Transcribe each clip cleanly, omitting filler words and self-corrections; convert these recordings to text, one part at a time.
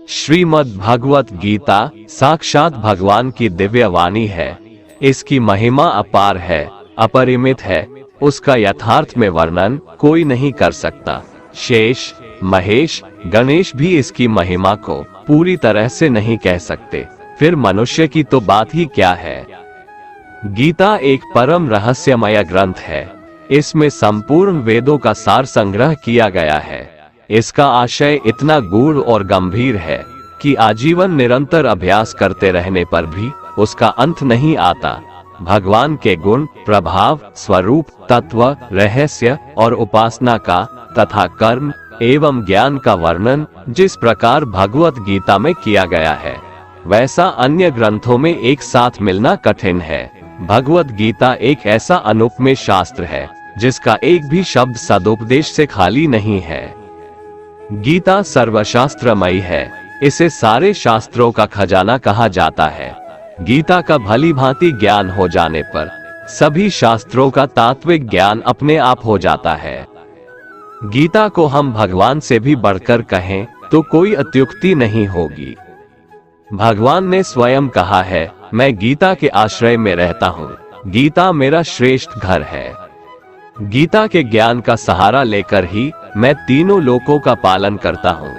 श्रीमद् भगवत गीता साक्षात भगवान की दिव्य वाणी है। इसकी महिमा अपार है, अपरिमित है। उसका यथार्थ में वर्णन कोई नहीं कर सकता। शेष, महेश, गणेश भी इसकी महिमा को पूरी तरह से नहीं कह सकते, फिर मनुष्य की तो बात ही क्या है। गीता एक परम रहस्यमय ग्रंथ है। इसमें संपूर्ण वेदों का सार संग्रह किया गया है। इसका आशय इतना गूढ़ और गंभीर है कि आजीवन निरंतर अभ्यास करते रहने पर भी उसका अंत नहीं आता। भगवान के गुण, प्रभाव, स्वरूप, तत्व, रहस्य और उपासना का तथा कर्म एवं ज्ञान का वर्णन जिस प्रकार भगवत गीता में किया गया है, वैसा अन्य ग्रंथों में एक साथ मिलना कठिन है। भगवत गीता एक ऐसा अनुपमेय शास्त्र है जिसका एक भी शब्द सदुपदेश से खाली नहीं है। गीता सर्वशास्त्रमयी है। इसे सारे शास्त्रों का खजाना कहा जाता है। गीता का भली भांति ज्ञान हो जाने पर सभी शास्त्रों का तात्विक ज्ञान अपने आप हो जाता है। गीता को हम भगवान से भी बढ़कर कहें तो कोई अत्युक्ति नहीं होगी। भगवान ने स्वयं कहा है, मैं गीता के आश्रय में रहता हूँ। गीता मेरा श्रेष्ठ घर है। गीता के ज्ञान का सहारा लेकर ही मैं तीनों लोकों का पालन करता हूँ।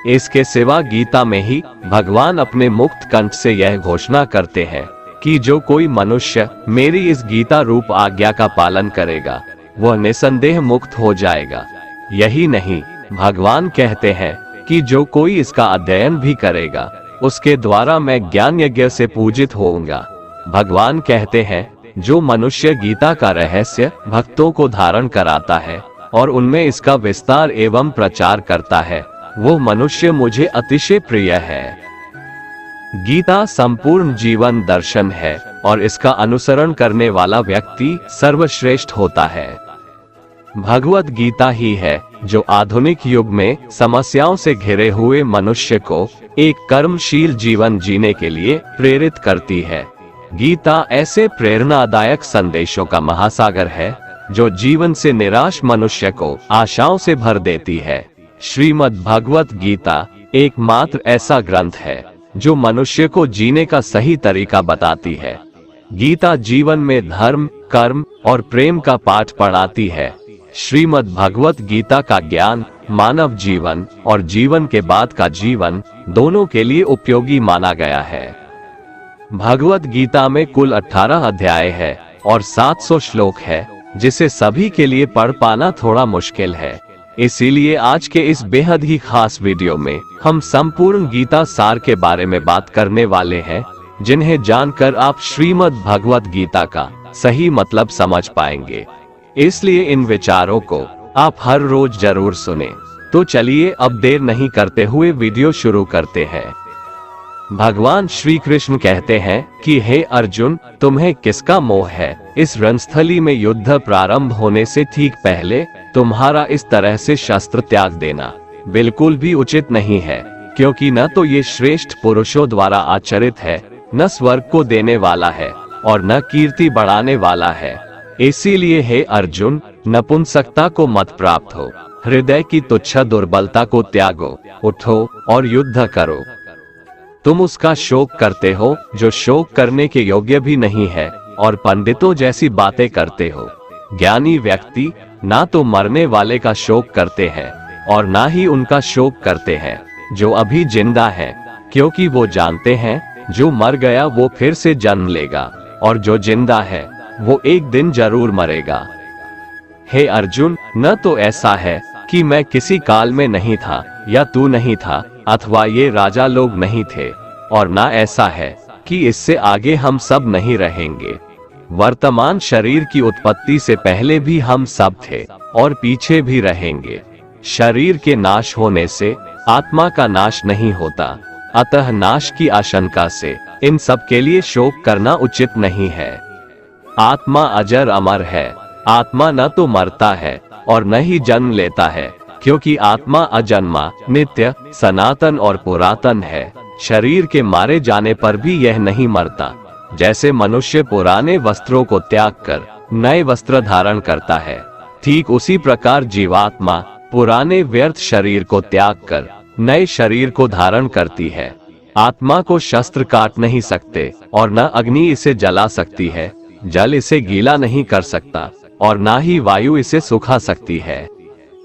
इसके सिवा गीता में ही भगवान अपने मुक्त कंठ से यह घोषणा करते हैं कि जो कोई मनुष्य मेरी इस गीता रूप आज्ञा का पालन करेगा वह निसंदेह मुक्त हो जाएगा। यही नहीं, भगवान कहते हैं कि जो कोई इसका अध्ययन भी करेगा उसके द्वारा मैं ज्ञान यज्ञ से पूजित होऊंगा। भगवान कहते हैं, जो मनुष्य गीता का रहस्य भक्तों को धारण कराता है और उनमें इसका विस्तार एवं प्रचार करता है, वो मनुष्य मुझे अतिशय प्रिय है। गीता संपूर्ण जीवन दर्शन है और इसका अनुसरण करने वाला व्यक्ति सर्वश्रेष्ठ होता है। भगवत गीता ही है जो आधुनिक युग में समस्याओं से घिरे हुए मनुष्य को एक कर्मशील जीवन जीने के लिए प्रेरित करती है। गीता ऐसे प्रेरणादायक संदेशों का महासागर है जो जीवन से निराश मनुष्य को आशाओं से भर देती है। श्रीमद् भगवत गीता एकमात्र ऐसा ग्रंथ है जो मनुष्य को जीने का सही तरीका बताती है। गीता जीवन में धर्म, कर्म और प्रेम का पाठ पढ़ाती है। श्रीमद् भगवत गीता का ज्ञान मानव जीवन और जीवन के बाद का जीवन दोनों के लिए उपयोगी माना गया है। भगवत गीता में कुल 18 अध्याय है और 700 श्लोक है, जिसे सभी के लिए पढ़ पाना थोड़ा मुश्किल है। इसीलिए आज के इस बेहद ही खास वीडियो में हम संपूर्ण गीता सार के बारे में बात करने वाले हैं, जिन्हें जानकर आप श्रीमद् भगवत गीता का सही मतलब समझ पाएंगे। इसलिए इन विचारों को आप हर रोज जरूर सुने। तो चलिए अब देर नहीं करते हुए वीडियो शुरू करते हैं। भगवान श्री कृष्ण कहते हैं कि हे अर्जुन, तुम्हें किसका मोह है? इस रणस्थली में युद्ध प्रारंभ होने से ठीक पहले तुम्हारा इस तरह से शस्त्र त्याग देना बिल्कुल भी उचित नहीं है, क्योंकि न तो ये श्रेष्ठ पुरुषों द्वारा आचरित है, न स्वर्ग को देने वाला है और न कीर्ति बढ़ाने वाला है। इसीलिए हे अर्जुन, नपुंसकता को मत प्राप्त हो, हृदय की तुच्छ दुर्बलता को त्यागो, उठो और युद्ध करो। तुम उसका शोक करते हो जो शोक करने के योग्य भी नहीं है और पंडितों जैसी बातें करते हो। ज्ञानी व्यक्ति ना तो मरने वाले का शोक करते हैं और ना ही उनका शोक करते हैं जो अभी जिंदा है, क्योंकि वो जानते हैं जो मर गया वो फिर से जन्म लेगा और जो जिंदा है वो एक दिन जरूर मरेगा। हे अर्जुन, न तो ऐसा है कि मैं किसी काल में नहीं था या तू नहीं था अथवा ये राजा लोग नहीं थे, और ना ऐसा है कि इससे आगे हम सब नहीं रहेंगे। वर्तमान शरीर की उत्पत्ति से पहले भी हम सब थे और पीछे भी रहेंगे। शरीर के नाश होने से आत्मा का नाश नहीं होता, अतः नाश की आशंका से इन सब के लिए शोक करना उचित नहीं है। आत्मा अजर अमर है। आत्मा न तो मरता है और न ही जन्म लेता है, क्योंकि आत्मा अजन्मा, नित्य, सनातन और पुरातन है। शरीर के मारे जाने पर भी यह नहीं मरता। जैसे मनुष्य पुराने वस्त्रों को त्याग कर नए वस्त्र धारण करता है, ठीक उसी प्रकार जीवात्मा पुराने व्यर्थ शरीर को त्याग कर नए शरीर को धारण करती है। आत्मा को शस्त्र काट नहीं सकते और न अग्नि इसे जला सकती है, जल इसे गीला नहीं कर सकता और ना ही वायु इसे सुखा सकती है।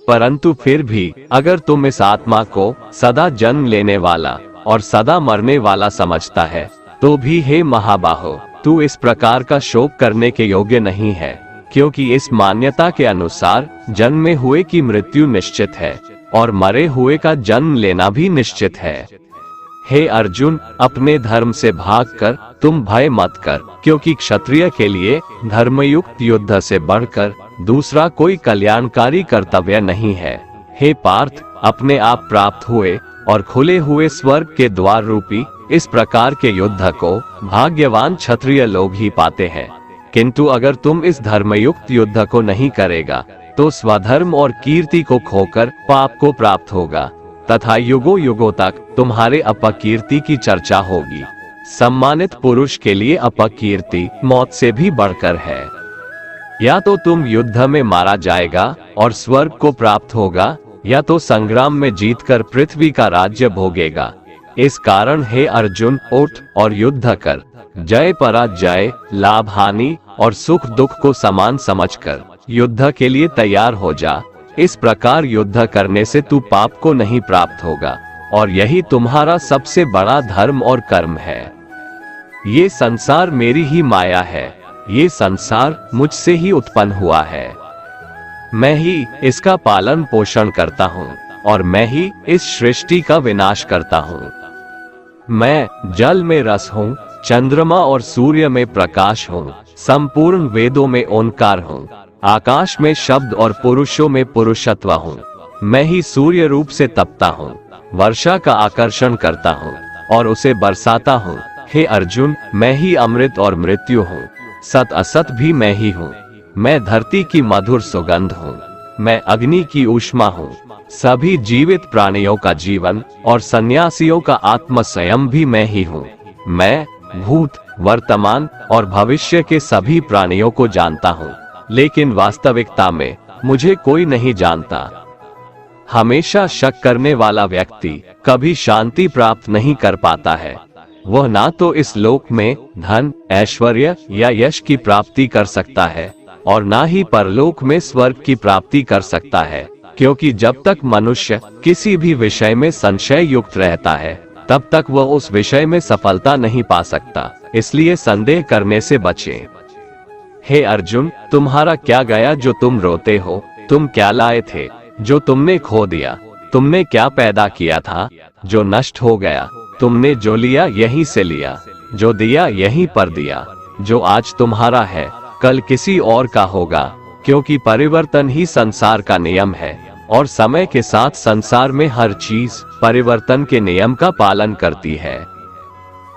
परंतु फिर भी अगर तुम इस आत्मा को सदा जन्म लेने वाला और सदा मरने वाला समझता है, तो भी हे महाबाहो, तू इस प्रकार का शोक करने के योग्य नहीं है, क्योंकि इस मान्यता के अनुसार जन्मे हुए की मृत्यु निश्चित है और मरे हुए का जन्म लेना भी निश्चित है। हे अर्जुन, अपने धर्म से भागकर तुम भय मत कर, क्योंकि क्षत्रिय के लिए धर्मयुक्त युद्ध से बढ़कर दूसरा कोई कल्याणकारी कर्तव्य नहीं है। हे पार्थ, अपने आप प्राप्त हुए और खुले हुए स्वर्ग के द्वार रूपी इस प्रकार के युद्ध को भाग्यवान क्षत्रिय लोग ही पाते हैं। किंतु अगर तुम इस धर्मयुक्त युद्ध को नहीं करेगा, तो स्वधर्म और कीर्ति को खोकर पाप को प्राप्त होगा तथा युगों युगों तक तुम्हारे अपकीर्ति की चर्चा होगी। सम्मानित पुरुष के लिए अपकीर्ति मौत से भी बढ़कर है। या तो तुम युद्ध में मारा जाएगा और स्वर्ग को प्राप्त होगा, या तो संग्राम में जीतकर पृथ्वी का राज्य भोगेगा। इस कारण हे अर्जुन, उठ और युद्ध कर। जय पराजय, लाभ हानि और सुख दुख को समान समझकर युद्ध के लिए तैयार हो जा। इस प्रकार युद्ध करने से तू पाप को नहीं प्राप्त होगा और यही तुम्हारा सबसे बड़ा धर्म और कर्म है। ये संसार मेरी ही माया है, ये संसार मुझसे ही उत्पन्न हुआ है। मैं ही इसका पालन पोषण करता हूँ और मैं ही इस सृष्टि का विनाश करता हूँ। मैं जल में रस हूँ, चंद्रमा और सूर्य में प्रकाश हूँ, संपूर्ण वेदों में ओंकार हूँ, आकाश में शब्द और पुरुषों में पुरुषत्व हूँ। मैं ही सूर्य रूप से तपता हूँ, वर्षा का आकर्षण करता हूँ और उसे बरसाता हूँ। हे अर्जुन, मैं ही अमृत और मृत्यु हूँ, सत असत भी मैं ही हूँ। मैं धरती की मधुर सुगंध हूँ, मैं अग्नि की ऊष्मा हूँ, सभी जीवित प्राणियों का जीवन और सन्यासियों का आत्म स्वयं भी मैं ही हूँ। मैं भूत, वर्तमान और भविष्य के सभी प्राणियों को जानता हूँ, लेकिन वास्तविकता में मुझे कोई नहीं जानता। हमेशा शक करने वाला व्यक्ति कभी शांति प्राप्त नहीं कर पाता है। वह ना तो इस लोक में धन, ऐश्वर्य या यश की प्राप्ति कर सकता है और ना ही परलोक में स्वर्ग की प्राप्ति कर सकता है, क्योंकि जब तक मनुष्य किसी भी विषय में संशय युक्त रहता है, तब तक वह उस विषय में सफलता नहीं पा सकता। इसलिए संदेह करने से बचें। हे अर्जुन, तुम्हारा क्या गया जो तुम रोते हो? तुम क्या लाए थे जो तुमने खो दिया? तुमने क्या पैदा किया था जो नष्ट हो गया? तुमने जो लिया यहीं से लिया, जो दिया यहीं पर दिया। जो आज तुम्हारा है कल किसी और का होगा, क्योंकि परिवर्तन ही संसार का नियम है और समय के साथ संसार में हर चीज परिवर्तन के नियम का पालन करती है।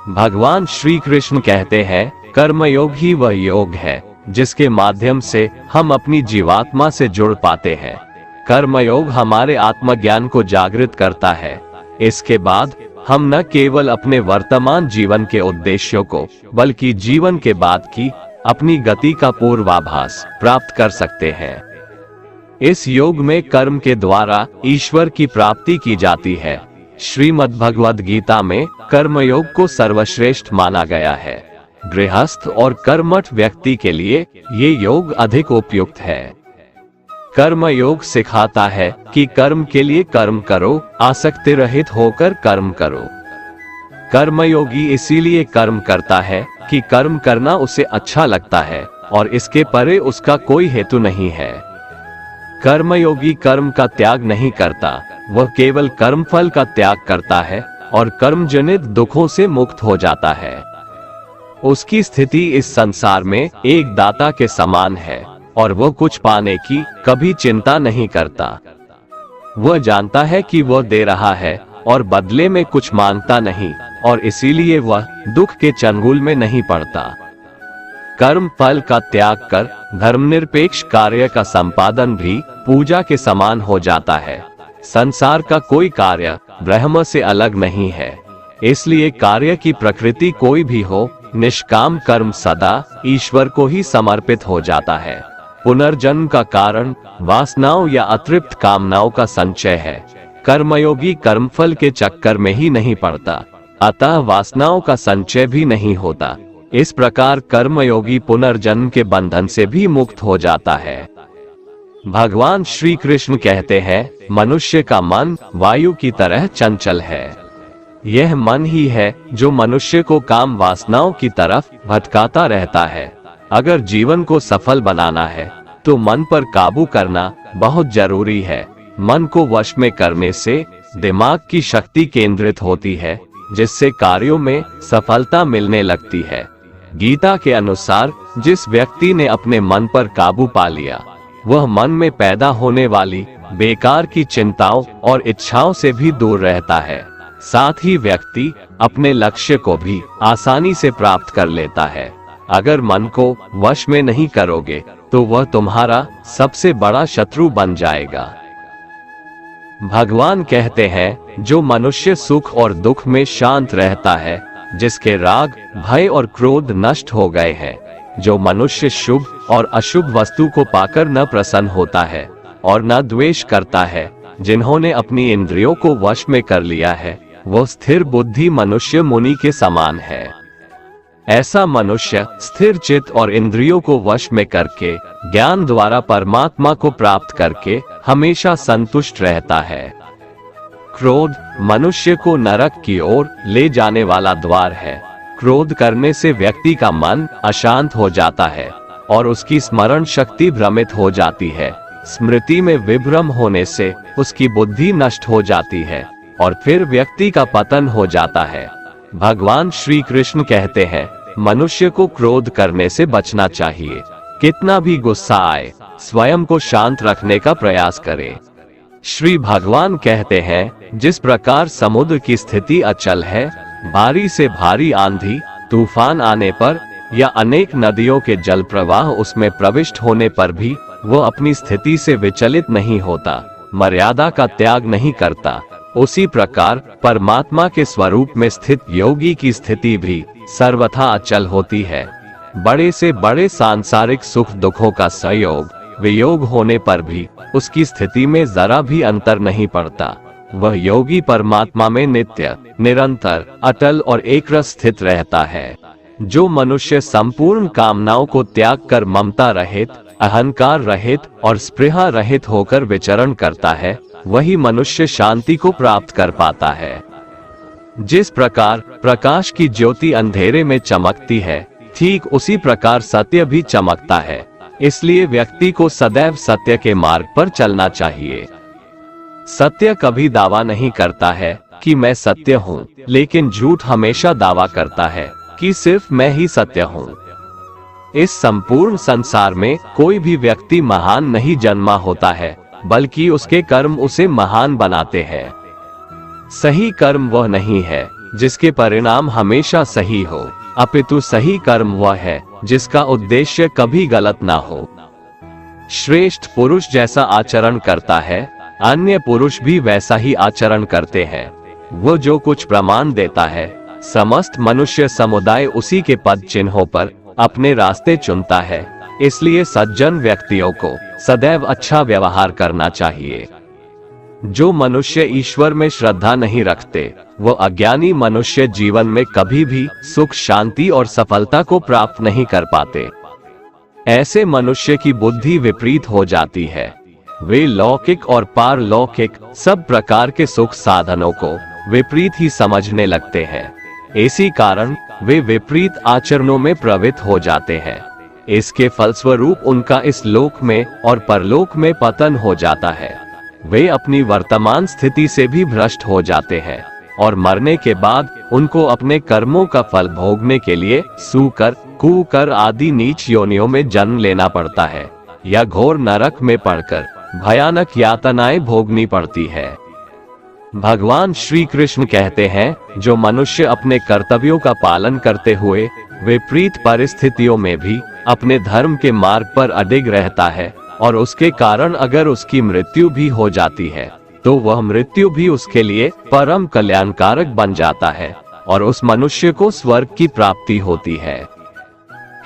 भगवान श्री कृष्ण कहते हैं, कर्मयोग ही वह योग है जिसके माध्यम से हम अपनी जीवात्मा से जुड़ पाते हैं। कर्मयोग हमारे आत्मज्ञान को जागृत करता है। इसके बाद हम न केवल अपने वर्तमान जीवन के उद्देश्यों को, बल्कि जीवन के बाद की अपनी गति का पूर्वाभास प्राप्त कर सकते हैं। इस योग में कर्म के द्वारा ईश्वर की प्राप्ति की जाती है। श्रीमद् भगवद गीता में कर्मयोग को सर्वश्रेष्ठ माना गया है। गृहस्थ और कर्मठ व्यक्ति के लिए ये योग अधिक उपयुक्त है। कर्म योग सिखाता है कि कर्म के लिए कर्म करो, आसक्ति रहित होकर कर्म करो। कर्मयोगी इसीलिए कर्म करता है कि कर्म करना उसे अच्छा लगता है और इसके परे उसका कोई हेतु नहीं है। कर्मयोगी कर्म का त्याग नहीं करता, वह केवल कर्मफल का त्याग करता है और कर्मजनित दुखों से मुक्त हो जाता है। उसकी स्थिति इस संसार में एक दाता के समान है और वह कुछ पाने की कभी चिंता नहीं करता। वह जानता है कि वह दे रहा है और बदले में कुछ मांगता नहीं, और इसीलिए वह दुख के चंगुल में नहीं पड़ता। कर्म फल का त्याग कर धर्मनिरपेक्ष कार्य का संपादन भी पूजा के समान हो जाता है। संसार का कोई कार्य ब्रह्म से अलग नहीं है, इसलिए कार्य की प्रकृति कोई भी हो, निष्काम कर्म सदा ईश्वर को ही समर्पित हो जाता है। पुनर्जन्म का कारण वासनाओं या अतृप्त कामनाओं का संचय है। कर्मयोगी कर्मफल के चक्कर में ही नहीं पड़ता, अतः वासनाओं का संचय भी नहीं होता। इस प्रकार कर्मयोगी पुनर्जन्म के बंधन से भी मुक्त हो जाता है। भगवान श्री कृष्ण कहते हैं, मनुष्य का मन वायु की तरह चंचल है। यह मन ही है जो मनुष्य को काम वासनाओं की तरफ भटकाता रहता है। अगर जीवन को सफल बनाना है तो मन पर काबू करना बहुत जरूरी है। मन को वश में करने से दिमाग की शक्ति केंद्रित होती है, जिससे कार्यों में सफलता मिलने लगती है। गीता के अनुसार जिस व्यक्ति ने अपने मन पर काबू पा लिया, वह मन में पैदा होने वाली बेकार की चिंताओं और इच्छाओं से भी दूर रहता है। साथ ही व्यक्ति अपने लक्ष्य को भी आसानी से प्राप्त कर लेता है। अगर मन को वश में नहीं करोगे तो वह तुम्हारा सबसे बड़ा शत्रु बन जाएगा। भगवान कहते हैं, जो मनुष्य सुख और दुख में शांत रहता है, जिसके राग, भय और क्रोध नष्ट हो गए हैं, जो मनुष्य शुभ और अशुभ वस्तु को पाकर न प्रसन्न होता है और न द्वेष करता है, जिन्होंने अपनी इंद्रियों को वश में कर लिया है, वो स्थिर बुद्धि मनुष्य मुनि के समान है। ऐसा मनुष्य स्थिर चित्त और इंद्रियों को वश में करके ज्ञान द्वारा परमात्मा को प्राप्त करके हमेशा संतुष्ट रहता है। क्रोध मनुष्य को नरक की ओर ले जाने वाला द्वार है। क्रोध करने से व्यक्ति का मन अशांत हो जाता है और उसकी स्मरण शक्ति भ्रमित हो जाती है। स्मृति में विभ्रम होने से उसकी बुद्धि नष्ट हो जाती है और फिर व्यक्ति का पतन हो जाता है। भगवान श्री कृष्ण कहते हैं, मनुष्य को क्रोध करने से बचना चाहिए। कितना भी गुस्सा आए, स्वयं को शांत रखने का प्रयास करे। श्री भगवान कहते हैं, जिस प्रकार समुद्र की स्थिति अचल है, भारी से भारी आंधी तूफान आने पर या अनेक नदियों के जल प्रवाह उसमें प्रविष्ट होने पर भी वह अपनी स्थिति से विचलित नहीं होता, मर्यादा का त्याग नहीं करता, उसी प्रकार परमात्मा के स्वरूप में स्थित योगी की स्थिति भी सर्वथा अचल होती है। बड़े से बड़े सांसारिक सुख दुखों का संयोग वियोग होने पर भी उसकी स्थिति में जरा भी अंतर नहीं पड़ता। वह योगी परमात्मा में नित्य, निरंतर, अटल और एकरस स्थित रहता है। जो मनुष्य संपूर्ण कामनाओं को त्याग कर ममता रहित, अहंकार रहित और स्पृहा रहित होकर विचरण करता है, वही मनुष्य शांति को प्राप्त कर पाता है। जिस प्रकार प्रकाश की ज्योति अंधेरे में चमकती है, ठीक उसी प्रकार सत्य भी चमकता है। इसलिए व्यक्ति को सदैव सत्य के मार्ग पर चलना चाहिए। सत्य कभी दावा नहीं करता है कि मैं सत्य हूँ, लेकिन झूठ हमेशा दावा करता है कि सिर्फ मैं ही सत्य हूँ। इस संपूर्ण संसार में कोई भी व्यक्ति महान नहीं जन्मा होता है, बल्कि उसके कर्म उसे महान बनाते हैं। सही कर्म वह नहीं है जिसके परिणाम हमेशा सही हो, अपितु सही कर्म वह है जिसका उद्देश्य कभी गलत ना हो। श्रेष्ठ पुरुष जैसा आचरण करता है, अन्य पुरुष भी वैसा ही आचरण करते हैं। वो जो कुछ प्रमाण देता है, समस्त मनुष्य समुदाय उसी के पद चिन्हों पर अपने रास्ते चुनता है। इसलिए सज्जन व्यक्तियों को सदैव अच्छा व्यवहार करना चाहिए। जो मनुष्य ईश्वर में श्रद्धा नहीं रखते, वो अज्ञानी मनुष्य जीवन में कभी भी सुख, शांति और सफलता को प्राप्त नहीं कर पाते। ऐसे मनुष्य की बुद्धि विपरीत हो जाती है। वे लौकिक और पारलौकिक सब प्रकार के सुख साधनों को विपरीत ही समझने लगते हैं। इसी कारण वे विपरीत आचरणों में प्रवृत्त हो जाते हैं। इसके फलस्वरूप उनका इस लोक में और परलोक में पतन हो जाता है। वे अपनी वर्तमान स्थिति से भी भ्रष्ट हो जाते हैं और मरने के बाद उनको अपने कर्मों का फल भोगने के लिए सूकर, कुकर आदि नीच योनियों में जन्म लेना पड़ता है या घोर नरक में पड़कर भयानक यातनाएं भोगनी पड़ती है। भगवान श्री कृष्ण कहते हैं, जो मनुष्य अपने कर्तव्यों का पालन करते हुए विपरीत परिस्थितियों में भी अपने धर्म के मार्ग पर अडिग रहता है और उसके कारण अगर उसकी मृत्यु भी हो जाती है, तो वह मृत्यु भी उसके लिए परम कल्याणकारक बन जाता है और उस मनुष्य को स्वर्ग की प्राप्ति होती है।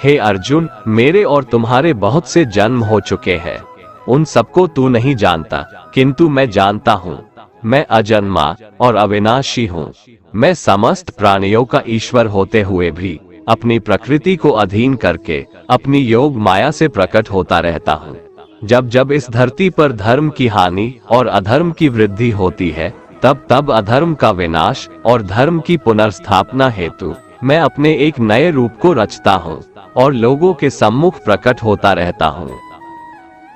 हे अर्जुन, मेरे और तुम्हारे बहुत से जन्म हो चुके हैं। उन सबको तू नहीं जानता, किंतु मैं जानता हूँ। मैं अजन्मा और अविनाशी हूँ। मैं समस्त प्राणियों का ईश्वर होते हुए भी अपनी प्रकृति को अधीन करके अपनी योग माया से प्रकट होता रहता हूँ। जब जब इस धरती पर धर्म की हानि और अधर्म की वृद्धि होती है, तब तब अधर्म का विनाश और धर्म की पुनर्स्थापना हेतु मैं अपने एक नए रूप को रचता हूँ और लोगों के सम्मुख प्रकट होता रहता हूँ।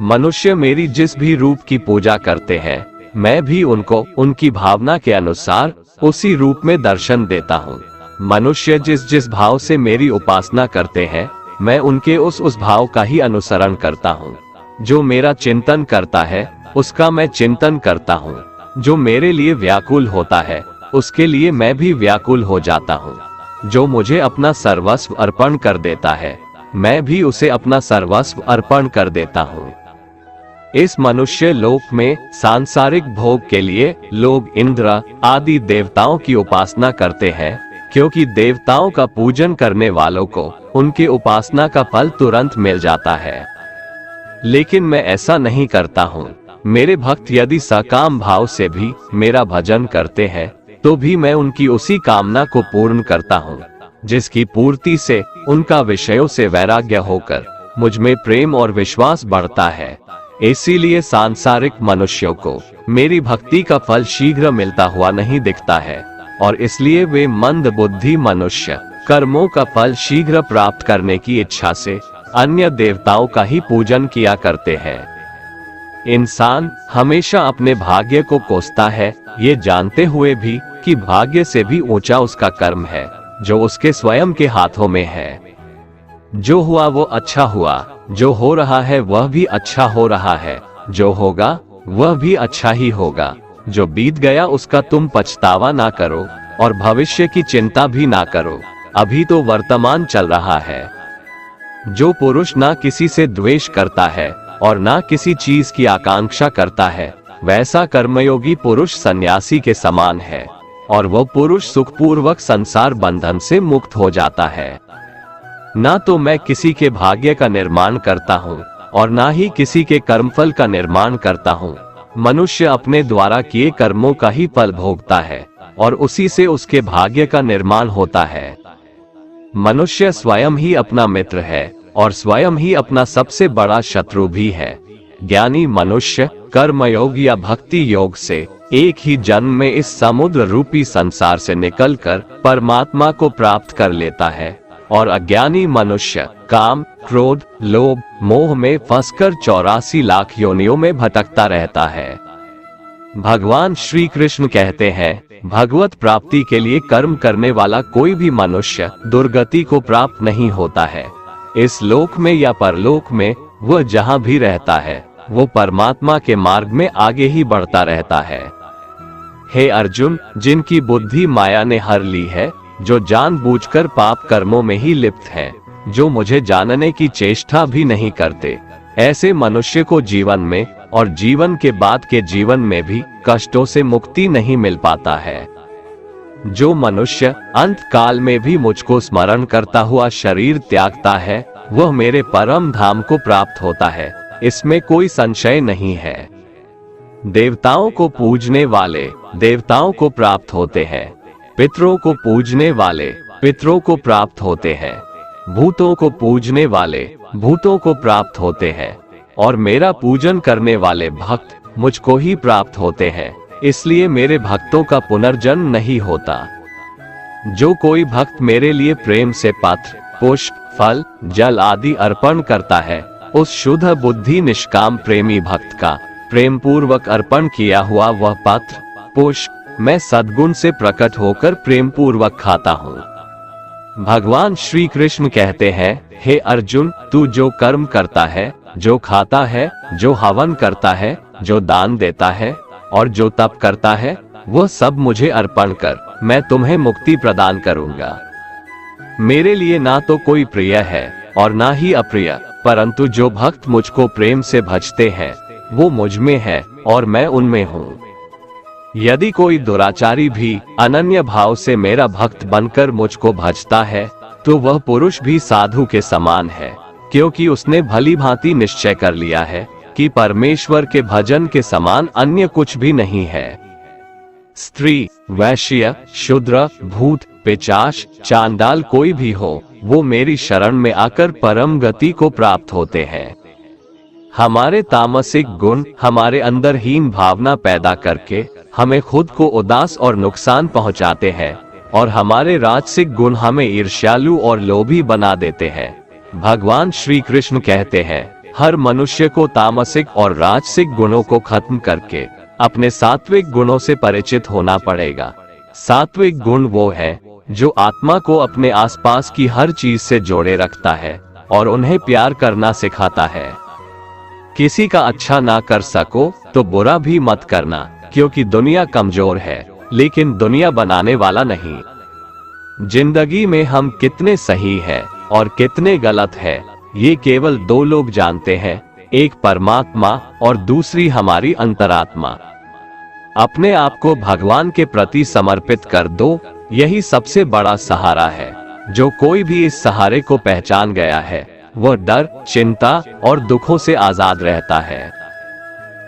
मनुष्य मेरी जिस भी रूप की पूजा करते हैं, मैं भी उनको उनकी भावना के अनुसार उसी रूप में दर्शन देता हूँ। मनुष्य जिस जिस भाव से मेरी उपासना करते हैं, मैं उनके उस भाव का ही अनुसरण करता हूँ। जो मेरा चिंतन करता है, उसका मैं चिंतन करता हूँ। जो मेरे लिए व्याकुल होता है, उसके लिए मैं भी व्याकुल हो जाता हूँ। जो मुझे अपना सर्वस्व अर्पण कर देता है, मैं भी उसे अपना सर्वस्व अर्पण कर देता हूँ। इस मनुष्य लोक में सांसारिक भोग के लिए लोग इंद्र आदि देवताओं की उपासना करते हैं, क्योंकि देवताओं का पूजन करने वालों को उनकी उपासना का फल तुरंत मिल जाता है। लेकिन मैं ऐसा नहीं करता हूँ। मेरे भक्त यदि सकाम भाव से भी मेरा भजन करते हैं, तो भी मैं उनकी उसी कामना को पूर्ण करता हूँ, जिसकी पूर्ति से उनका विषयों से वैराग्य होकर मुझ में प्रेम और विश्वास बढ़ता है। इसीलिए सांसारिक मनुष्यों को मेरी भक्ति का फल शीघ्र मिलता हुआ नहीं दिखता है, और इसलिए वे मंद बुद्धि मनुष्य कर्मों का फल शीघ्र प्राप्त करने की इच्छा से अन्य देवताओं का ही पूजन किया करते हैं। इंसान हमेशा अपने भाग्य को कोसता है, ये जानते हुए भी कि भाग्य से भी ऊंचा उसका कर्म है, जो उसके स्वयं के हाथों में है। जो हुआ वो अच्छा हुआ, जो हो रहा है वह भी अच्छा हो रहा है, जो होगा वह भी अच्छा ही होगा। जो बीत गया उसका तुम पछतावा ना करो और भविष्य की चिंता भी ना करो, अभी तो वर्तमान चल रहा है। जो पुरुष ना किसी से द्वेष करता है और ना किसी चीज की आकांक्षा करता है, वैसा कर्मयोगी पुरुष सन्यासी के समान है, और वह पुरुष सुखपूर्वक संसार बंधन से मुक्त हो जाता है। ना तो मैं किसी के भाग्य का निर्माण करता हूँ और ना ही किसी के कर्मफल का निर्माण करता हूँ। मनुष्य अपने द्वारा किए कर्मों का ही फल भोगता है और उसी से उसके भाग्य का निर्माण होता है। मनुष्य स्वयं ही अपना मित्र है और स्वयं ही अपना सबसे बड़ा शत्रु भी है। ज्ञानी मनुष्य कर्मयोग या भक्ति योग से एक ही जन्म में इस समुद्र रूपी संसार से निकलकर परमात्मा को प्राप्त कर लेता है, और अज्ञानी मनुष्य काम, क्रोध, लोभ, मोह में फंसकर 84 लाख योनियों में भटकता रहता है। भगवान श्री कृष्ण कहते हैं, भगवत प्राप्ति के लिए कर्म करने वाला कोई भी मनुष्य दुर्गति को प्राप्त नहीं होता है। इस लोक में या परलोक में वह जहाँ भी रहता है, वो परमात्मा के मार्ग में आगे ही बढ़ता रहता है। हे अर्जुन, जिनकी बुद्धि माया ने हर ली है, जो जानबूझकर पाप कर्मों में ही लिप्त हैं, जो मुझे जानने की चेष्टा भी नहीं करते, ऐसे मनुष्य को जीवन में और जीवन के बाद के जीवन में भी कष्टों से मुक्ति नहीं मिल पाता है। जो मनुष्य अंत काल में भी मुझको स्मरण करता हुआ शरीर त्यागता है, वह मेरे परम धाम को प्राप्त होता है, इसमें कोई संशय नहीं है। देवताओं को पूजने वाले देवताओं को प्राप्त होते हैं, पितरों को पूजने वाले पितरों को प्राप्त होते हैं, भूतों को पूजने वाले भूतों को प्राप्त होते हैं, और मेरा पूजन करने वाले भक्त मुझको ही प्राप्त होते हैं। इसलिए मेरे भक्तों का पुनर्जन्म नहीं होता। जो कोई भक्त मेरे लिए प्रेम से पत्र, पुष्प, फल, जल आदि अर्पण करता है, उस शुद्ध बुद्धि निष्काम प्रेमी भक्त का प्रेम पूर्वक अर्पण किया हुआ वह पत्र, पुष्प मैं सद्गुण से प्रकट होकर प्रेम पूर्वक खाता हूँ। भगवान श्री कृष्ण कहते हैं, हे अर्जुन, तू जो कर्म करता है, जो खाता है, जो हवन करता है, जो दान देता है और जो तप करता है, वह सब मुझे अर्पण कर, मैं तुम्हें मुक्ति प्रदान करूंगा। मेरे लिए ना तो कोई प्रिय है और ना ही अप्रिय, परंतु जो भक्त मुझको प्रेम से भजते हैं, वो मुझ में है और मैं उनमें हूँ। यदि कोई दुराचारी भी अनन्य भाव से मेरा भक्त बनकर मुझको भजता है, तो वह पुरुष भी साधु के समान है, क्योंकि उसने भली भांति निश्चय कर लिया है कि परमेश्वर के भजन के समान अन्य कुछ भी नहीं है। स्त्री, वैश्य, शूद्र, भूत, पिशाच, चांडाल कोई भी हो, वो मेरी शरण में आकर परम गति को प्राप्त होते हैं। हमारे तामसिक गुण हमारे अंदर हीन भावना पैदा करके हमें खुद को उदास और नुकसान पहुंचाते हैं, और हमारे राजसिक गुण हमें ईर्ष्यालु और लोभी बना देते हैं। भगवान श्री कृष्ण कहते हैं, हर मनुष्य को तामसिक और राजसिक गुणों को खत्म करके अपने सात्विक गुणों से परिचित होना पड़ेगा। सात्विक गुण वो है जो आत्मा को अपने आसपास की हर चीज से जोड़े रखता है और उन्हें प्यार करना सिखाता है। किसी का अच्छा ना कर सको तो बुरा भी मत करना, क्योंकि दुनिया कमजोर है लेकिन दुनिया बनाने वाला नहीं। जिंदगी में हम कितने सही हैं और कितने गलत हैं, ये केवल दो लोग जानते हैं, एक परमात्मा और दूसरी हमारी अंतरात्मा। अपने आप को भगवान के प्रति समर्पित कर दो, यही सबसे बड़ा सहारा है। जो कोई भी इस सहारे को पहचान गया है वह डर, चिंता और दुखों से आजाद रहता है।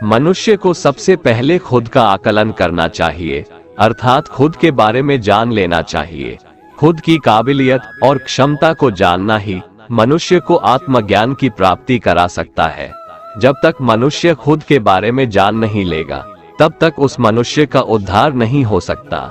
मनुष्य को सबसे पहले खुद का आकलन करना चाहिए, अर्थात खुद के बारे में जान लेना चाहिए। खुद की काबिलियत और क्षमता को जानना ही मनुष्य को आत्मज्ञान की प्राप्ति करा सकता है। जब तक मनुष्य खुद के बारे में जान नहीं लेगा, तब तक उस मनुष्य का उद्धार नहीं हो सकता।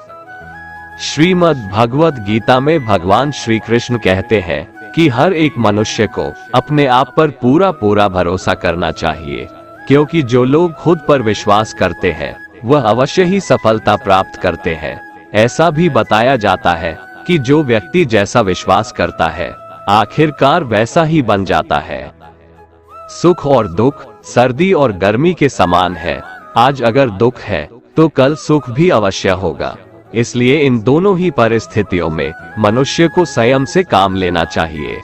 श्रीमद् भगवद गीता में भगवान श्री कृष्ण कहते हैं कि हर एक मनुष्य को अपने आप पर पूरा भरोसा करना चाहिए, क्योंकि जो लोग खुद पर विश्वास करते हैं वह अवश्य ही सफलता प्राप्त करते हैं। ऐसा भी बताया जाता है कि जो व्यक्ति जैसा विश्वास करता है आखिरकार वैसा ही बन जाता है। सुख और दुख सर्दी और गर्मी के समान है। आज अगर दुख है तो कल सुख भी अवश्य होगा। इसलिए इन दोनों ही परिस्थितियों में मनुष्य को संयम से काम लेना चाहिए।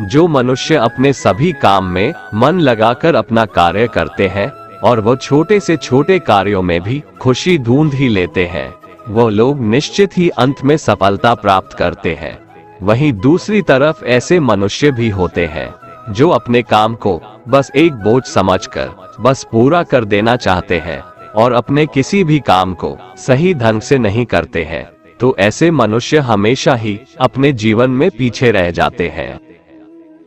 जो मनुष्य अपने सभी काम में मन लगाकर अपना कार्य करते हैं और वो छोटे से छोटे कार्यों में भी खुशी ढूंढ ही लेते हैं, वो लोग निश्चित ही अंत में सफलता प्राप्त करते हैं। वहीं दूसरी तरफ ऐसे मनुष्य भी होते हैं जो अपने काम को बस एक बोझ समझकर बस पूरा कर देना चाहते हैं और अपने किसी भी काम को सही ढंग से नहीं करते हैं। तो ऐसे मनुष्य हमेशा ही अपने जीवन में पीछे रह जाते हैं।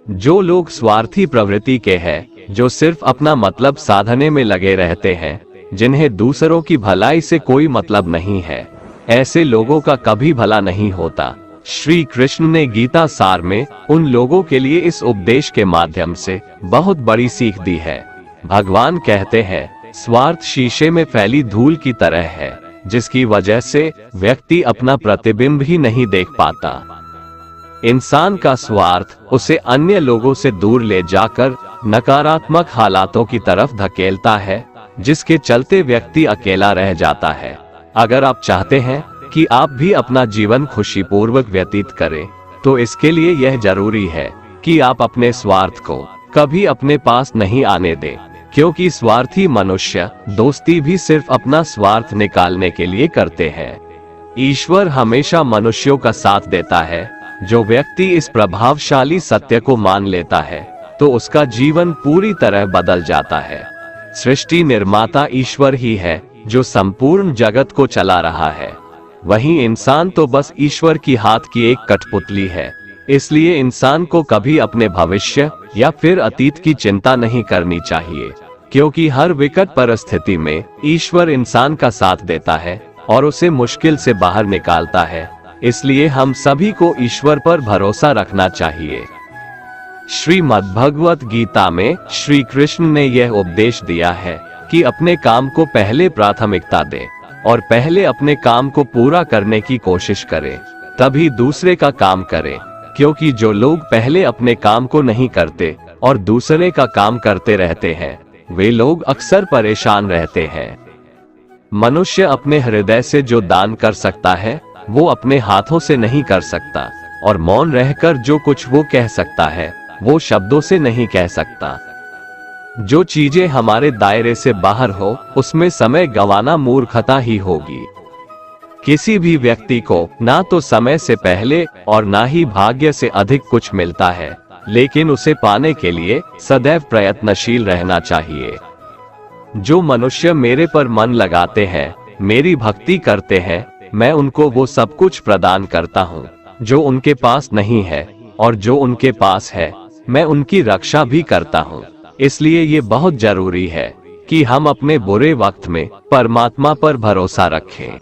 जो लोग स्वार्थी प्रवृत्ति के हैं, जो सिर्फ अपना मतलब साधने में लगे रहते हैं, जिन्हें दूसरों की भलाई से कोई मतलब नहीं है, ऐसे लोगों का कभी भला नहीं होता। श्री कृष्ण ने गीता सार में उन लोगों के लिए इस उपदेश के माध्यम से बहुत बड़ी सीख दी है। भगवान कहते हैं, स्वार्थ शीशे में फैली धूल की तरह है, जिसकी वजह से व्यक्ति अपना प्रतिबिंब ही नहीं देख पाता। इंसान का स्वार्थ उसे अन्य लोगों से दूर ले जाकर नकारात्मक हालातों की तरफ धकेलता है, जिसके चलते व्यक्ति अकेला रह जाता है। अगर आप चाहते हैं कि आप भी अपना जीवन खुशीपूर्वक व्यतीत करें, तो इसके लिए यह जरूरी है कि आप अपने स्वार्थ को कभी अपने पास नहीं आने दें, क्योंकि स्वार्थी मनुष्य दोस्ती भी सिर्फ अपना स्वार्थ निकालने के लिए करते हैं। ईश्वर हमेशा मनुष्यों का साथ देता है। जो व्यक्ति इस प्रभावशाली सत्य को मान लेता है तो उसका जीवन पूरी तरह बदल जाता है। सृष्टि निर्माता ईश्वर ही है जो संपूर्ण जगत को चला रहा है। वहीं इंसान तो बस ईश्वर की हाथ की एक कठपुतली है। इसलिए इंसान को कभी अपने भविष्य या फिर अतीत की चिंता नहीं करनी चाहिए, क्योंकि हर विकट परिस्थिति में ईश्वर इंसान का साथ देता है और उसे मुश्किल से बाहर निकालता है। इसलिए हम सभी को ईश्वर पर भरोसा रखना चाहिए। श्रीमद् भगवत गीता में श्री कृष्ण ने यह उपदेश दिया है कि अपने काम को पहले प्राथमिकता दें और पहले अपने काम को पूरा करने की कोशिश करें, तभी दूसरे का काम करें। क्योंकि जो लोग पहले अपने काम को नहीं करते और दूसरे का काम करते रहते हैं, वे लोग अक्सर परेशान रहते हैं। मनुष्य अपने हृदय से जो दान कर सकता है वो अपने हाथों से नहीं कर सकता, और मौन रहकर जो कुछ वो कह सकता है वो शब्दों से नहीं कह सकता। जो चीजें हमारे दायरे से बाहर हो उसमें समय गंवाना मूर्खता ही होगी। किसी भी व्यक्ति को ना तो समय से पहले और ना ही भाग्य से अधिक कुछ मिलता है, लेकिन उसे पाने के लिए सदैव प्रयत्नशील रहना चाहिए। जो मनुष्य मेरे पर मन लगाते हैं मेरी भक्ति करते हैं, मैं उनको वो सब कुछ प्रदान करता हूँ जो उनके पास नहीं है, और जो उनके पास है मैं उनकी रक्षा भी करता हूँ। इसलिए ये बहुत जरूरी है कि हम अपने बुरे वक्त में परमात्मा पर भरोसा रखें।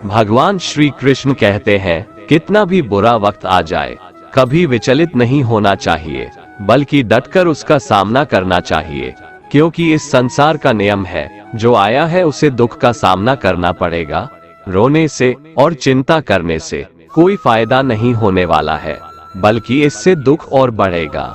भगवान श्री कृष्ण कहते हैं, कितना भी बुरा वक्त आ जाए कभी विचलित नहीं होना चाहिए, बल्कि डटकर उसका सामना करना चाहिए, क्योंकि इस संसार का नियम है, जो आया है उसे दुख का सामना करना पड़ेगा। रोने से और चिंता करने से कोई फायदा नहीं होने वाला है, बल्कि इससे दुख और बढ़ेगा।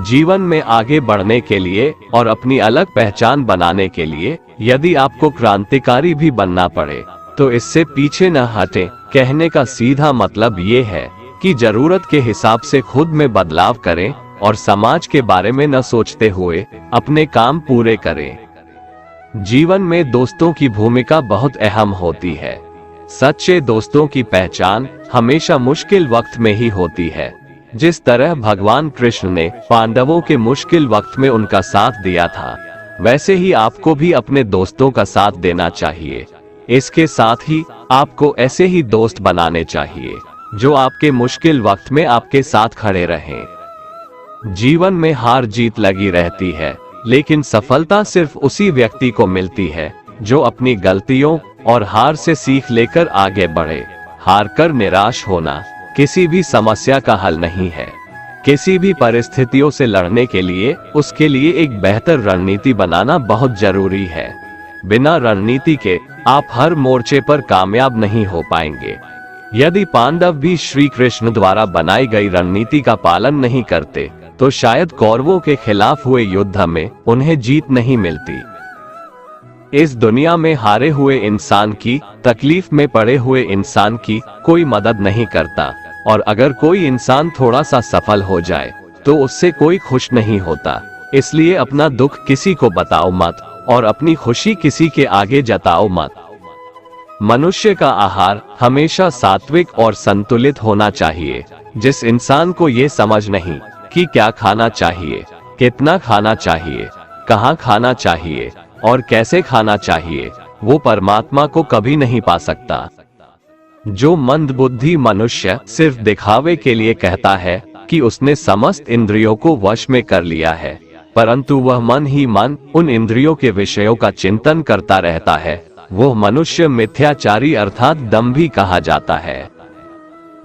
जीवन में आगे बढ़ने के लिए और अपनी अलग पहचान बनाने के लिए यदि आपको क्रांतिकारी भी बनना पड़े तो इससे पीछे न हटें। कहने का सीधा मतलब ये है कि जरूरत के हिसाब से खुद में बदलाव करें और समाज के बारे में न सोचते हुए अपने काम पूरे करें। जीवन में दोस्तों की भूमिका बहुत अहम होती है। सच्चे दोस्तों की पहचान हमेशा मुश्किल वक्त में ही होती है। जिस तरह भगवान कृष्ण ने पांडवों के मुश्किल वक्त में उनका साथ दिया था, वैसे ही आपको भी अपने दोस्तों का साथ देना चाहिए। इसके साथ ही आपको ऐसे ही दोस्त बनाने चाहिए जो आपके मुश्किल वक्त में आपके साथ खड़े रहें। जीवन में हार जीत लगी रहती है, लेकिन सफलता सिर्फ उसी व्यक्ति को मिलती है जो अपनी गलतियों और हार से सीख लेकर आगे बढ़े। हार कर निराश होना किसी भी समस्या का हल नहीं है। किसी भी परिस्थितियों से लड़ने के लिए उसके लिए एक बेहतर रणनीति बनाना बहुत जरूरी है। बिना रणनीति के आप हर मोर्चे पर कामयाब नहीं हो पाएंगे। यदि पांडव भी श्री कृष्ण द्वारा बनाई गई रणनीति का पालन नहीं करते तो शायद कौरवों के खिलाफ हुए युद्ध में उन्हें जीत नहीं मिलती। इस दुनिया में हारे हुए इंसान की, तकलीफ में पड़े हुए इंसान की कोई मदद नहीं करता, और अगर कोई इंसान थोड़ा सा सफल हो जाए तो उससे कोई खुश नहीं होता। इसलिए अपना दुख किसी को बताओ मत और अपनी खुशी किसी के आगे जताओ मत। मनुष्य का आहार हमेशा सात्विक और संतुलित होना चाहिए। जिस इंसान को ये समझ नहीं कि क्या खाना चाहिए, कितना खाना चाहिए, कहाँ खाना चाहिए और कैसे खाना चाहिए, वो परमात्मा को कभी नहीं पा सकता। जो मंदबुद्धि मनुष्य सिर्फ दिखावे के लिए कहता है कि उसने समस्त इंद्रियों को वश में कर लिया है, परंतु वह मन ही मन उन इंद्रियों के विषयों का चिंतन करता रहता है, वो मनुष्य मिथ्याचारी अर्थात दंभी कहा जाता है।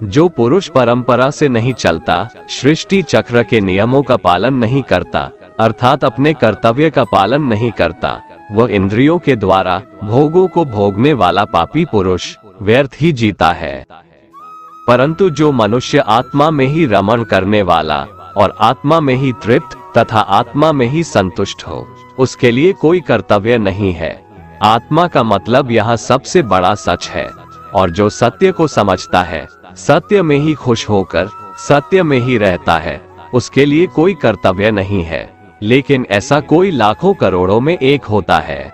जो पुरुष परंपरा से नहीं चलता, सृष्टि चक्र के नियमों का पालन नहीं करता, अर्थात अपने कर्तव्य का पालन नहीं करता, वह इंद्रियों के द्वारा भोगों को भोगने वाला पापी पुरुष व्यर्थ ही जीता है। परंतु जो मनुष्य आत्मा में ही रमण करने वाला और आत्मा में ही तृप्त तथा आत्मा में ही संतुष्ट हो, उसके लिए कोई कर्तव्य नहीं है। आत्मा का मतलब यहाँ सबसे बड़ा सच है, और जो सत्य को समझता है, सत्य में ही खुश होकर सत्य में ही रहता है, उसके लिए कोई कर्तव्य नहीं है। लेकिन ऐसा कोई लाखों करोड़ों में एक होता है।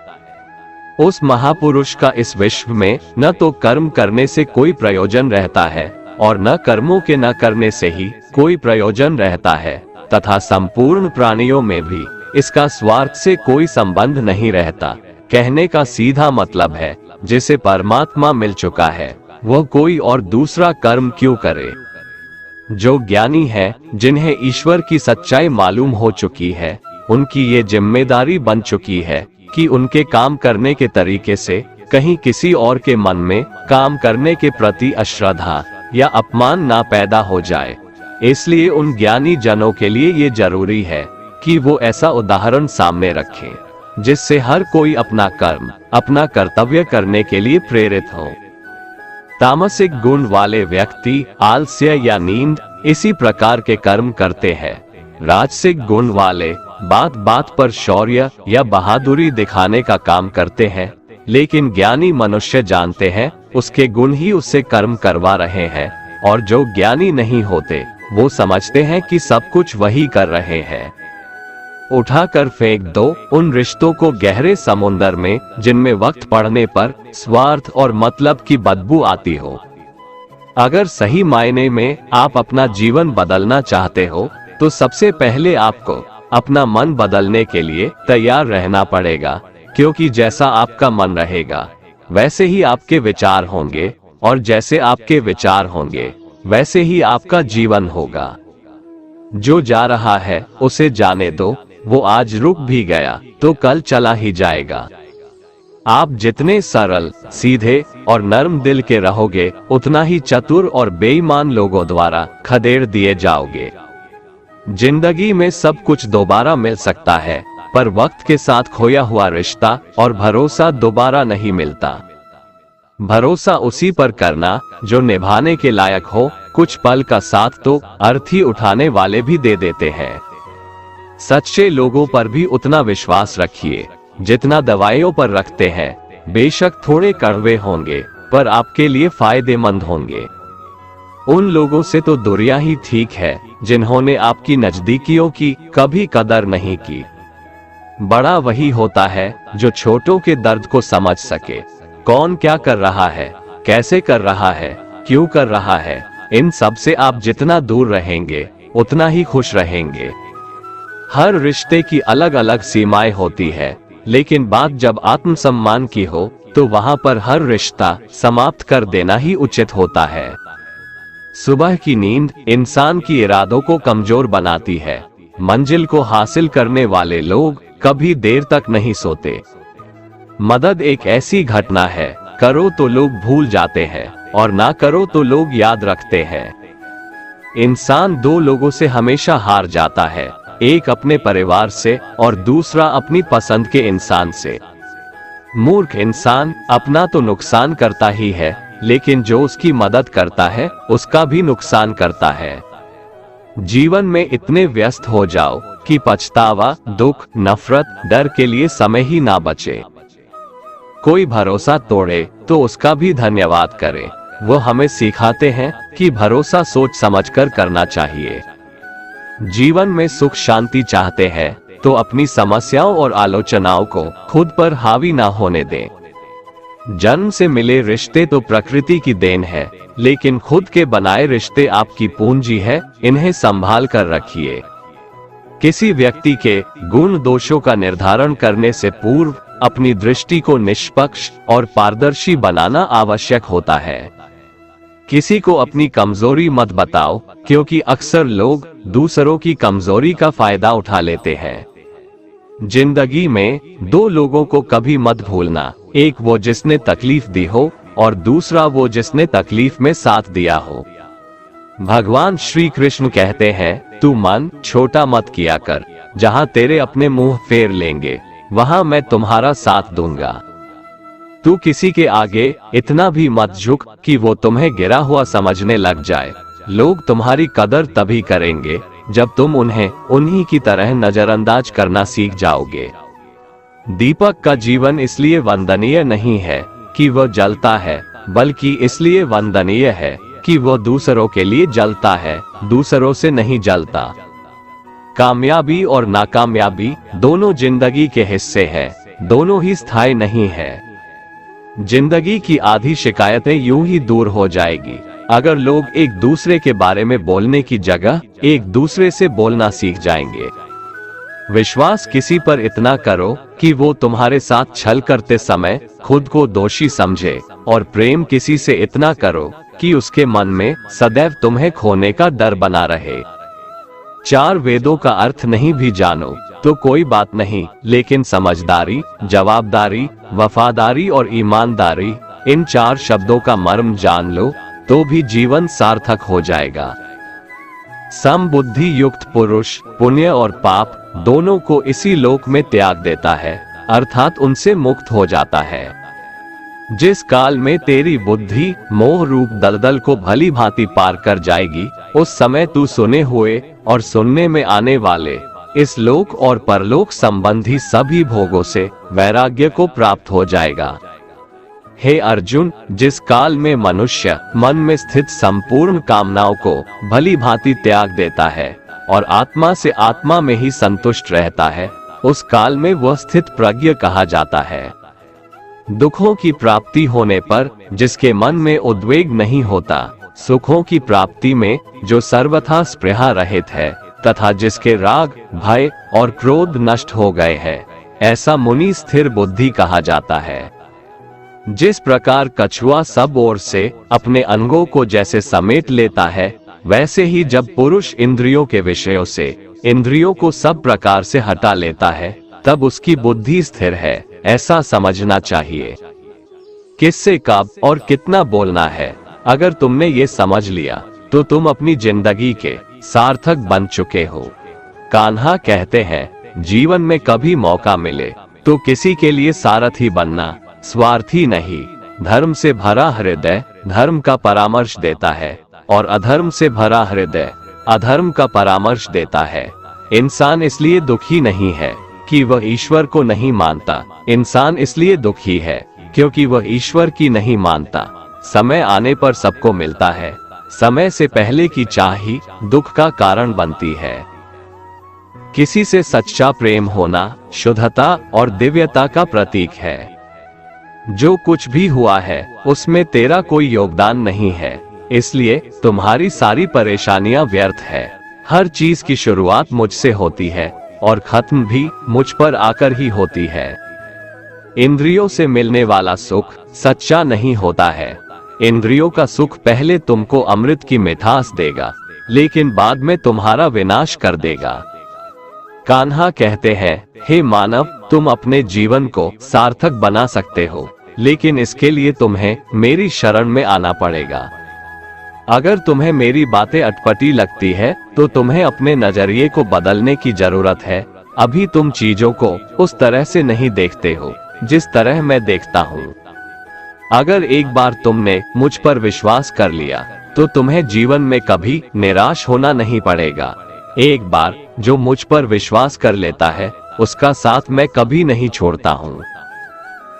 उस महापुरुष का इस विश्व में न तो कर्म करने से कोई प्रयोजन रहता है और न कर्मों के न करने से ही कोई प्रयोजन रहता है, तथा संपूर्ण प्राणियों में भी इसका स्वार्थ से कोई संबंध नहीं रहता। कहने का सीधा मतलब है, जिसे परमात्मा मिल चुका है वह कोई और दूसरा कर्म क्यों करे। जो ज्ञानी है, जिन्हें ईश्वर की सच्चाई मालूम हो चुकी है, उनकी ये जिम्मेदारी बन चुकी है कि उनके काम करने के तरीके से कहीं किसी और के मन में काम करने के प्रति अश्रद्धा या अपमान ना पैदा हो जाए। इसलिए उन ज्ञानी जनों के लिए ये जरूरी है कि वो ऐसा उदाहरण सामने रखें जिससे हर कोई अपना कर्म, अपना कर्तव्य करने के लिए प्रेरित हो। तामसिक गुण वाले व्यक्ति आलस्य या नींद इसी प्रकार के कर्म करते हैं। राजसिक गुण वाले बात बात पर शौर्य या बहादुरी दिखाने का काम करते हैं, लेकिन ज्ञानी मनुष्य जानते हैं उसके गुण ही उससे कर्म करवा रहे हैं, और जो ज्ञानी नहीं होते वो समझते हैं कि सब कुछ वही कर रहे हैं। उठाकर फेंक दो उन रिश्तों को गहरे समुंदर में जिनमें वक्त पड़ने पर स्वार्थ और मतलब की बदबू आती हो। अगर सही मायने में आप अपना जीवन बदलना चाहते हो तो सबसे पहले आपको अपना मन बदलने के लिए तैयार रहना पड़ेगा। क्योंकि जैसा आपका मन रहेगा वैसे ही आपके विचार होंगे, और जैसे आपके विचार होंगे वैसे ही आपका जीवन होगा। जो जा रहा है उसे जाने दो, वो आज रुक भी गया तो कल चला ही जाएगा। आप जितने सरल, सीधे और नर्म दिल के रहोगे उतना ही चतुर और बेईमान लोगों द्वारा खदेड़ दिए जाओगे। जिंदगी में सब कुछ दोबारा मिल सकता है, पर वक्त के साथ खोया हुआ रिश्ता और भरोसा दोबारा नहीं मिलता। भरोसा उसी पर करना जो निभाने के लायक हो। कुछ पल का साथ तो अर्थी उठाने वाले भी दे देते हैं। सच्चे लोगों पर भी उतना विश्वास रखिए जितना दवाइयों पर रखते हैं। बेशक थोड़े कड़वे होंगे पर आपके लिए फायदेमंद होंगे। उन लोगों से तो दूरियां ही ठीक है जिन्होंने आपकी नजदीकियों की कभी कदर नहीं की। बड़ा वही होता है जो छोटों के दर्द को समझ सके। कौन क्या कर रहा है, कैसे कर रहा है, क्यों कर रहा है, इन सब से आप जितना दूर रहेंगे उतना ही खुश रहेंगे। हर रिश्ते की अलग अलग सीमाएं होती है, लेकिन बात जब आत्मसम्मान की हो तो वहां पर हर रिश्ता समाप्त कर देना ही उचित होता है। सुबह की नींद इंसान की इरादों को कमजोर बनाती है। मंजिल को हासिल करने वाले लोग कभी देर तक नहीं सोते। मदद एक ऐसी घटना है, करो तो लोग भूल जाते हैं और ना करो तो लोग याद रखते हैं। इंसान दो लोगों से हमेशा हार जाता है, एक अपने परिवार से और दूसरा अपनी पसंद के इंसान से। मूर्ख इंसान अपना तो नुकसान करता ही है, लेकिन जो उसकी मदद करता है उसका भी नुकसान करता है। जीवन में इतने व्यस्त हो जाओ कि पछतावा, दुख, नफरत, डर के लिए समय ही ना बचे। कोई भरोसा तोड़े तो उसका भी धन्यवाद करे। वो हमें सिखाते हैं कि भरोसा सोच समझकर करना चाहिए। जीवन में सुख शांति चाहते हैं तो अपनी समस्याओं और आलोचनाओं को खुद पर हावी ना होने दें। जन्म से मिले रिश्ते तो प्रकृति की देन है, लेकिन खुद के बनाए रिश्ते आपकी पूंजी है, इन्हें संभाल कर रखिए। किसी व्यक्ति के गुण दोषों का निर्धारण करने से पूर्व अपनी दृष्टि को निष्पक्ष और पारदर्शी बनाना आवश्यक होता है। किसी को अपनी कमजोरी मत बताओ, क्योंकि अक्सर लोग दूसरों की कमजोरी का फायदा उठा लेते हैं। जिंदगी में दो लोगों को कभी मत भूलना, एक वो जिसने तकलीफ दी हो और दूसरा वो जिसने तकलीफ में साथ दिया हो। भगवान श्री कृष्ण कहते हैं, तू मन छोटा मत किया कर, जहां तेरे अपने मुंह फेर लेंगे वहां मैं तुम्हारा साथ दूंगा। तू किसी के आगे इतना भी मत झुक कि वो तुम्हें गिरा हुआ समझने लग जाए। लोग तुम्हारी कदर तभी करेंगे जब तुम उन्हें उन्हीं की तरह नजरअंदाज करना सीख जाओगे। दीपक का जीवन इसलिए वंदनीय नहीं है कि वह जलता है, बल्कि इसलिए वंदनीय है कि वह दूसरों के लिए जलता है, दूसरों से नहीं जलता। कामयाबी और नाकामयाबी दोनों जिंदगी के हिस्से हैं, दोनों ही स्थायी नहीं है। जिंदगी की आधी शिकायतें यूं ही दूर हो जाएगी अगर लोग एक दूसरे के बारे में बोलने की जगह एक दूसरे से बोलना सीख जाएंगे। विश्वास किसी पर इतना करो कि वो तुम्हारे साथ छल करते समय खुद को दोषी समझे, और प्रेम किसी से इतना करो कि उसके मन में सदैव तुम्हें खोने का डर बना रहे। चार वेदों का अर्थ नहीं भी जानो तो कोई बात नहीं, लेकिन समझदारी, जवाबदारी, वफादारी और ईमानदारी, इन चार शब्दों का मर्म जान लो तो भी जीवन सार्थक हो जाएगा। समबुद्धि युक्त पुरुष पुण्य और पाप दोनों को इसी लोक में त्याग देता है, अर्थात उनसे मुक्त हो जाता है। जिस काल में तेरी बुद्धि मोह रूप दलदल को भली भांति पार कर जाएगी, उस समय तू सुने हुए और सुनने में आने वाले इस लोक और परलोक संबंधी सभी भोगों से वैराग्य को प्राप्त हो जाएगा। हे अर्जुन, जिस काल में मनुष्य मन में स्थित संपूर्ण कामनाओं को भली भांति त्याग देता है और आत्मा से आत्मा में ही संतुष्ट रहता है, उस काल में वह स्थित प्रज्ञ कहा जाता है। दुखों की प्राप्ति होने पर जिसके मन में उद्वेग नहीं होता, सुखों की प्राप्ति में जो सर्वथा स्पृहा रहित है, तथा जिसके राग, भय और क्रोध नष्ट हो गए हैं, ऐसा मुनि स्थिर बुद्धि कहा जाता है। जिस प्रकार कछुआ सब ओर से अपने अंगों को जैसे समेट लेता है, वैसे ही जब पुरुष इंद्रियों के विषयों से इंद्रियों को सब प्रकार से हटा लेता है, तब उसकी बुद्धि स्थिर है, ऐसा समझना चाहिए। किससे कब और कितना बोलना है, अगर तुमने ये समझ लिया तो तुम अपनी जिंदगी के सार्थक बन चुके हो। कान्हा कहते हैं, जीवन में कभी मौका मिले तो किसी के लिए सारथी बनना, स्वार्थी नहीं। धर्म से भरा हृदय धर्म का परामर्श देता है और अधर्म से भरा हृदय अधर्म का परामर्श देता है। इंसान इसलिए दुखी नहीं है कि वह ईश्वर को नहीं मानता, इंसान इसलिए दुखी है क्योंकि वह ईश्वर की नहीं मानता। समय आने पर सबको मिलता है, समय से पहले की चाह ही दुख का कारण बनती है। किसी से सच्चा प्रेम होना शुद्धता और दिव्यता का प्रतीक है। जो कुछ भी हुआ है उसमें तेरा कोई योगदान नहीं है, इसलिए तुम्हारी सारी परेशानियां व्यर्थ है। हर चीज की शुरुआत मुझसे होती है और खत्म भी मुझ पर आकर ही होती है। इंद्रियों से मिलने वाला सुख सच्चा नहीं होता है। इंद्रियों का सुख पहले तुमको अमृत की मिठास देगा, लेकिन बाद में तुम्हारा विनाश कर देगा। कान्हा कहते हैं, हे मानव, तुम अपने जीवन को सार्थक बना सकते हो, लेकिन इसके लिए तुम्हें मेरी शरण में आना पड़ेगा। अगर तुम्हें मेरी बातें अटपटी लगती है तो तुम्हें अपने नजरिए को बदलने की जरूरत है। अभी तुम चीजों को उस तरह से नहीं देखते हो जिस तरह मैं देखता हूँ। अगर एक बार तुमने मुझ पर विश्वास कर लिया तो तुम्हें जीवन में कभी निराश होना नहीं पड़ेगा। एक बार जो मुझ पर विश्वास कर लेता है उसका साथ मैं कभी नहीं छोड़ता हूँ।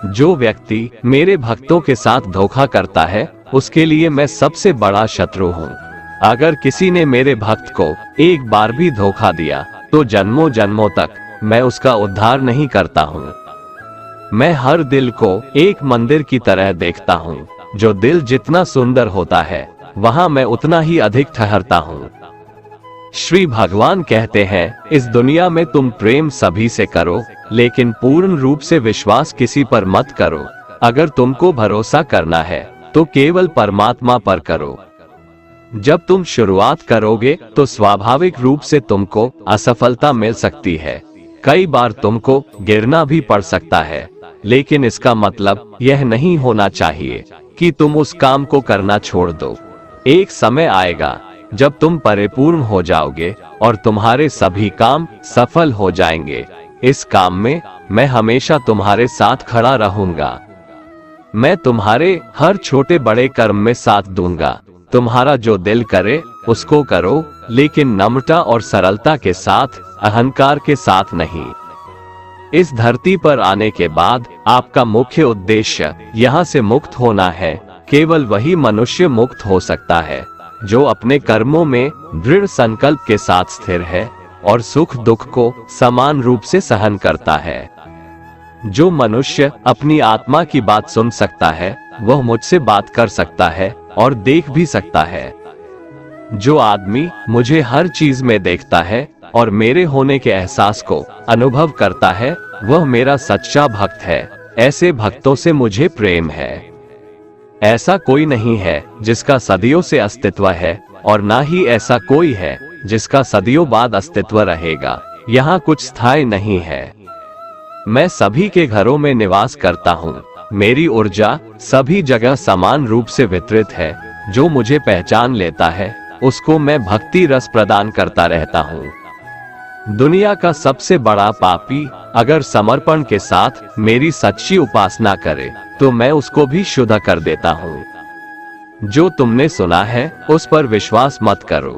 जो व्यक्ति मेरे भक्तों के साथ धोखा करता है उसके लिए मैं सबसे बड़ा शत्रु हूँ। अगर किसी ने मेरे भक्त को एक बार भी धोखा दिया तो जन्मों जन्मों तक मैं उसका उद्धार नहीं करता हूँ। मैं हर दिल को एक मंदिर की तरह देखता हूँ। जो दिल जितना सुंदर होता है वहाँ मैं उतना ही अधिक ठहरता हूँ। श्री भगवान कहते हैं, इस दुनिया में तुम प्रेम सभी से करो, लेकिन पूर्ण रूप से विश्वास किसी पर मत करो। अगर तुमको भरोसा करना है तो केवल परमात्मा पर करो। जब तुम शुरुआत करोगे तो स्वाभाविक रूप से तुमको असफलता मिल सकती है। कई बार तुमको गिरना भी पड़ सकता है, लेकिन इसका मतलब यह नहीं होना चाहिए कि तुम उस काम को करना छोड़ दो। एक समय आएगा जब तुम परिपूर्ण हो जाओगे और तुम्हारे सभी काम सफल हो जाएंगे। इस काम में मैं हमेशा तुम्हारे साथ खड़ा रहूंगा। मैं तुम्हारे हर छोटे बड़े कर्म में साथ दूंगा। तुम्हारा जो दिल करे उसको करो, लेकिन नम्रता और सरलता के साथ, अहंकार के साथ नहीं। इस धरती पर आने के बाद आपका मुख्य उद्देश्य यहाँ से मुक्त होना है। केवल वही मनुष्य मुक्त हो सकता है जो अपने कर्मों में दृढ़ संकल्प के साथ स्थिर है और सुख दुख को समान रूप से सहन करता है। जो मनुष्य अपनी आत्मा की बात सुन सकता है वह मुझसे बात कर सकता है और देख भी सकता है। जो आदमी मुझे हर चीज में देखता है और मेरे होने के एहसास को अनुभव करता है वह मेरा सच्चा भक्त है। ऐसे भक्तों से मुझे प्रेम है। ऐसा कोई नहीं है जिसका सदियों से अस्तित्व है और ना ही ऐसा कोई है जिसका सदियों बाद अस्तित्व रहेगा। यहाँ कुछ स्थायी नहीं है। मैं सभी के घरों में निवास करता हूँ। मेरी ऊर्जा सभी जगह समान रूप से वितरित है। जो मुझे पहचान लेता है उसको मैं भक्ति रस प्रदान करता रहता हूँ। दुनिया का सबसे बड़ा पापी अगर समर्पण के साथ मेरी सच्ची उपासना करे तो मैं उसको भी शुद्ध कर देता हूँ। जो तुमने सुना है उस पर विश्वास मत करो।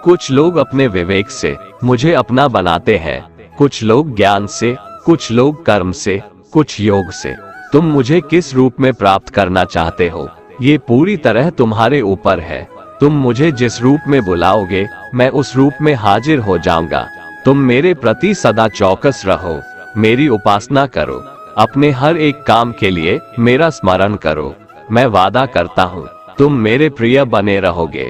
कुछ लोग अपने विवेक से मुझे अपना बनाते हैं, कुछ लोग ज्ञान से, कुछ लोग कर्म से, कुछ योग से। तुम मुझे किस रूप में प्राप्त करना चाहते हो ये पूरी तरह तुम्हारे ऊपर है। तुम मुझे जिस रूप में बुलाओगे मैं उस रूप में हाजिर हो जाऊंगा। तुम मेरे प्रति सदा चौकस रहो, मेरी उपासना करो, अपने हर एक काम के लिए मेरा स्मरण करो। मैं वादा करता हूँ तुम मेरे प्रिय बने रहोगे।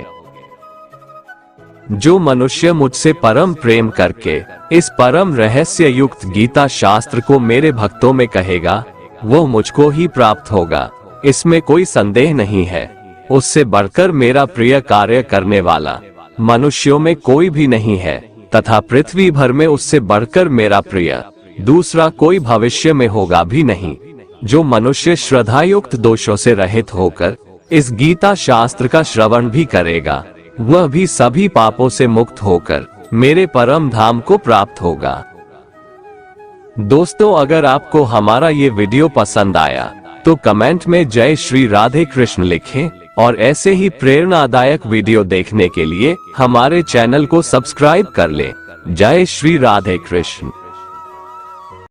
जो मनुष्य मुझसे परम प्रेम करके इस परम रहस्य युक्त गीता शास्त्र को मेरे भक्तों में कहेगा, वो मुझको ही प्राप्त होगा, इसमें कोई संदेह नहीं है। उससे बढ़कर मेरा प्रिय कार्य करने वाला मनुष्यों में कोई भी नहीं है, तथा पृथ्वी भर में उससे बढ़कर मेरा प्रिय दूसरा कोई भविष्य में होगा भी नहीं। जो मनुष्य श्रद्धायुक्त दोषों से रहित होकर इस गीता शास्त्र का श्रवण भी करेगा, वह भी सभी पापों से मुक्त होकर मेरे परम धाम को प्राप्त होगा। दोस्तों, अगर आपको हमारा ये वीडियो पसंद आया तो कमेंट में जय श्री राधे कृष्ण लिखें, और ऐसे ही प्रेरणादायक वीडियो देखने के लिए हमारे चैनल को सब्सक्राइब कर लें। जय श्री राधे कृष्ण।